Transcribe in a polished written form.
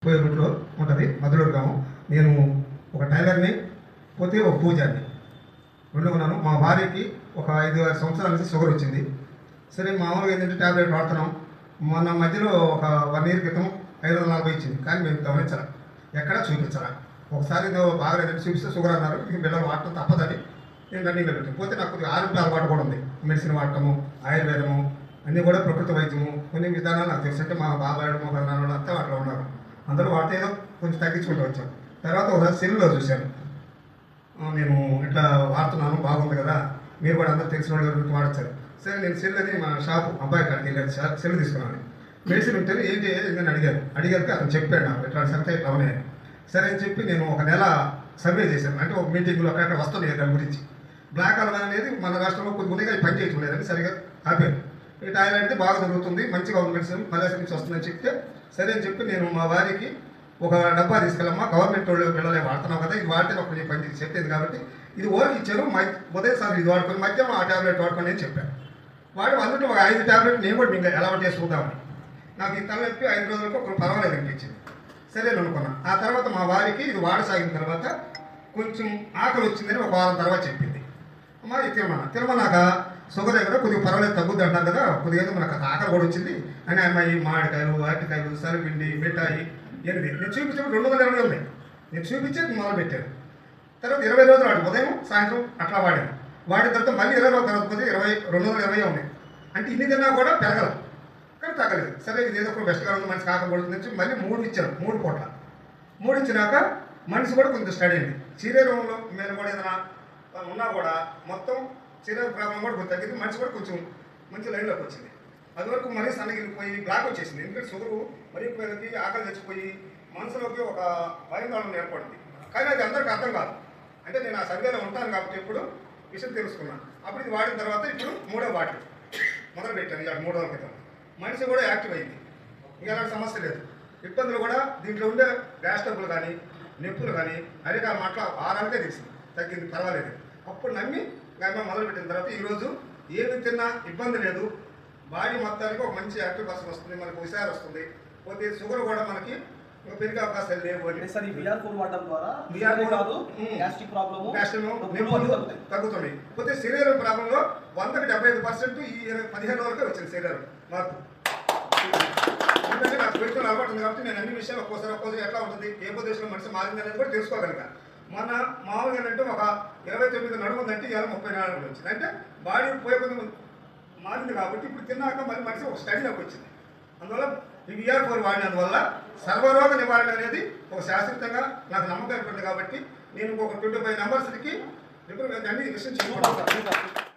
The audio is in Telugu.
పోయే రూట్లో ఉంటుంది మధురూరు గ్రామం. నేను ఒక టైలర్ని, పోతే ఒక పూజారిని రెండు ఉన్నాను. మా భార్యకి ఒక 5-6 సంవత్సరాల నుంచి షుగర్ వచ్చింది. సరే మామూలుగా ఏంటంటే ట్యాబ్లెట్ వాడుతున్నాం. మొన్న మధ్యలో ఒక 1 ఇయర్ క్రితం 540 ఇచ్చింది, కానీ మేము గమనించాలి, ఎక్కడా చూపించాలా. ఒకసారి బాగా లేదంటే చూపిస్తే షుగర్ అన్నారు, ఇంక బిడ్డలు వాడటం తప్పదని నేను రన్నింగ్లో పెట్టాను. పోతే నాకు కొద్దిగా ఆరోగ్య అలవాటు కూడా ఉంది, మెడిసిన్ వాడటము, ఆయుర్వేదము అన్నీ కూడా ప్రకృతి వైద్యము కొన్ని విధానాలు నాకు తెలుసు. అంటే మా బాబాయ్ మా నాన్న అంతా అట్లా ఉన్నారు, అందరూ వాడితే ఏదో కొంచెం తగ్గించుకుంటూ వచ్చాం. తర్వాత ఒకసారి సెల్లో చూశాను, నేను ఇట్లా వాడుతున్నాను బాగుంది కదా, మీరు కూడా అందరూ తెలిసిన వాళ్ళ గురించి వాడచ్చారు. సరే నేను సెల్ అని మా షాపు అబ్బాయి కాడికి వెళ్ళాను, సెల్ తీసుకున్నాను. మెడిసిన్ ఉంటేనే ఏంటి నేను అడిగాక అతను చెప్పాడు నాకు ఇట్లాంటి సంగతి ఇట్లా ఉన్నాయి. సరే అని చెప్పి నేను ఒక నెల సర్వే చేశాను. అంటే ఒక మీటింగ్లో అక్కడ వస్తున్నాయి దాని గురించి. బ్లాక్ అలవన్ అనేది మన రాష్ట్రంలో కొద్దిగా పని చేయటం లేదని సరిగా ఆపాను. ఈ టాయిలెట్ అంటే బాగా జరుగుతుంది, మంచిగా ఉంది మెడిసిన్, మలేషియా నుంచి వస్తుందని చెప్తే సరే అని చెప్పి నేను మా వారికి ఒక డబ్బా తీసుకెళ్ళమ్మా, గవర్నమెంట్ వాళ్ళు పిల్లలే వాడుతున్నావు కదా, ఇది వాడితే ఒక పని చెప్పేది కాబట్టి ఇది ఓరికి ఇచ్చారు, ఉదయసారి ఇది వాడుకొని మధ్యాహ్నం ఆ ట్యాబ్లెట్ వాడుకొని అని చెప్పాను. వాడు అందులో ఒక 5 ట్యాబ్లెట్ నేను కూడా మీకు ఎలా చేసుకుందామని. నాకు ఈ తలనొప్పి 5 రోజులకు ఒక పర్వాలేదు అనిపించింది. సరే అనుకున్నా. ఆ తర్వాత మా వారికి ఇది వాడసాగిన తర్వాత కొంచెం ఆకలి వచ్చిందని ఒక వారం తర్వాత చెప్పింది. అమ్మా ఇది తిరుమలాక షుగర్ దగ్గర కొద్దిగా పర్వాలేదు తగ్గుద్ది అంటారు కదా, కొద్దిగా మనకు ఆకలి కూడా వచ్చింది అని అమ్మాయి మామిడికాయలు, అరటికాయలు, సరిపిండి, మిఠాయి 8 నేను చూపించినప్పుడు 220 ఉన్నాయి. నేను చూపించేది మొదలు పెట్టాను. తర్వాత 20 రోజులు వాడు ఉదయం సాయంత్రం అట్లా వాడాను. వాడిన తర్వాత మళ్ళీ 20 రోజుల తర్వాత పోతే 220 ఉన్నాయి. అంటే ఇన్ని తిన్నా కూడా పెరగల, కానీ తగ్గలేదు. సరే ఇది ఏదో ఒక బెస్ట్గా ఉంది, మనిషికి ఆకలి పడుతుంది నుంచి మళ్ళీ 3 ఇచ్చాను, 3 పూట్ల. 3 ఇచ్చినాక మనిషి కూడా కొంచెం స్టడీ అయింది. శరీరంలో మీద కూడా ఏదైనా ఉన్నా కూడా మొత్తం శరీర ప్రాబ్లం కూడా కొంచెం తగ్గింది, మనిషి కూడా కొంచెం మంచి లైన్లోకి వచ్చింది. అది వరకు మరీ సన్నగిలిపోయి బ్లాక్ వచ్చేసింది. ఎందుకంటే షుగరు మరీ పిల్లలకి ఆకలి తెచ్చిపోయి మనసులోకి ఒక భయంకరం ఏర్పడింది. కానీ అది అందరికీ అర్థం కాదు. అంటే నేను ఆ సర్వేలో ఉంటాను కాబట్టి ఎప్పుడు విషయం తెలుసుకున్నాను. అప్పుడు ఇది వాడిన తర్వాత ఇప్పుడు 3వ బాటిల్ మొదలు పెట్టాను. ఇక 3 రోజుల క్రితం మనిషి కూడా యాక్టివ్ అయింది, ఇంకా ఎలాంటి సమస్య లేదు. ఇబ్బందులు కూడా దీంట్లో ఉండే గ్యాస్ ట్రబుల్ కానీ నొప్పులు కానీ అరిగా మాట్లా 6 నెలలకే తెలిసింది, తగ్గింది, పర్వాలేదు. అప్పుడు నమ్మి గాయమా మొదలుపెట్టిన తర్వాత ఈరోజు ఏది తిన్నా ఇబ్బంది లేదు, బాడీ మొత్తానికి ఒక మంచి యాక్టివ్ పర్సన్ వస్తుంది, మనకు హుషారు వస్తుంది. పోతే షుగర్ కూడా మనకి పెరిగే అవకాశాలు లేవు. తగ్గుతున్నాయి. పోతే శరీరం ప్రాబ్లంలో 100కి 75% ఈ 15 రోజులకే వచ్చింది శరీరం మార్పు. ఎందుకంటే నాకు పెట్టుకుని అలవాటు ఉంది కాబట్టి నేను అన్ని విషయాలు ఒక్కోసారి ఎట్లా ఉంటుంది, ఏ ప్రదేశంలో మనిషి మారింది అనేది కూడా తెలుసుకోగలిగా. మన మామూలుగా ఏంటంటే ఒక 29 నడుముందంటే ఇవాళ 34 వచ్చింది. అంటే బాడీ పోయే కొంచెం మారింది కాబట్టి ఇప్పుడు తిన్నాక మళ్ళీ మనిషి ఒక స్టడీలోకి వచ్చింది. అందువల్ల ఈ VR4 వాడినందువల్ల సర్వరోగ నివారణ అనేది ఒక శాశ్వతంగా నాకు నమ్మకం ఏర్పడింది. కాబట్టి నేను ఇంకొక 25 మెంబర్స్కి అన్ని విషయం చెప్పుకుంటాను.